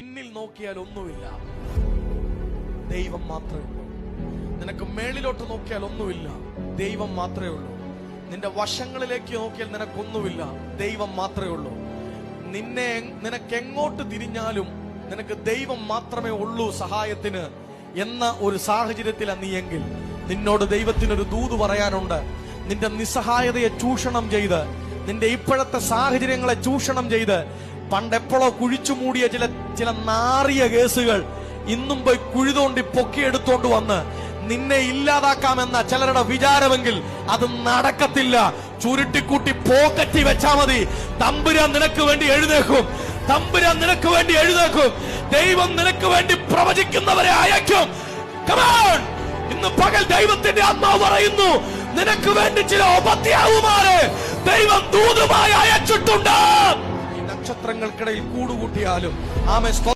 പിന്നിൽ നോക്കിയാൽ ഒന്നുമില്ല, ദൈവം മാത്രമേ ഉള്ളൂ. നിനക്ക് മേളിലോട്ട് നോക്കിയാൽ ഒന്നുമില്ല, ദൈവം മാത്രമേ ഉള്ളൂ. നിന്റെ വശങ്ങളിലേക്ക് നോക്കിയാൽ നിനക്കൊന്നുമില്ല, ദൈവം മാത്രമേ ഉള്ളൂ. നിനക്ക് എങ്ങോട്ട് തിരിഞ്ഞാലും നിനക്ക് ദൈവം മാത്രമേ ഉള്ളൂ സഹായത്തിന് എന്ന ഒരു സാഹചര്യത്തിലാണ് നീയെങ്കിൽ നിന്നോട് ദൈവത്തിനൊരു ദൂത് പറയാനുണ്ട്. നിന്റെ നിസ്സഹായതയെ ചൂഷണം ചെയ്ത്, നിന്റെ ഇപ്പോഴത്തെ സാഹചര്യങ്ങളെ ചൂഷണം ചെയ്ത്, പണ്ടെപ്പോഴോ കുഴിച്ചു മൂടിയ ചില നാറിയ കേസുകൾ ഇന്നും പോയി കുഴിതോണ്ടി പൊക്കിയെടുത്തോണ്ട് വന്ന് നിന്നെ ഇല്ലാതാക്കാമെന്ന ചിലരുടെ വിചാരമെങ്കിൽ അത് നടക്കത്തില്ല. ചുരുട്ടിക്കൂട്ടി പോക്കറ്റി വെച്ചാ മതി. തമ്പുരാൻ നിനക്ക് വേണ്ടി എഴുന്നേക്കും, തമ്പുരാൻ നിനക്ക് വേണ്ടി എഴുന്നേക്കും. ദൈവം നിനക്ക് വേണ്ടി പ്രവചിക്കുന്നവരെ അയക്കും. കമോൺ, ഇന്ന് പകൽ ദൈവത്തിന്റെ ആത്മാവ് പറയുന്നു, നിനക്ക് വേണ്ടി ചില ഉപത്യാവുമാരെ ദൈവം ദൂതുമായി അയച്ചിട്ടുണ്ട്. ഈ നക്ഷത്രങ്ങൾക്കിടയിൽ കൂടുകൂട്ടിയാലും ആമേൻ.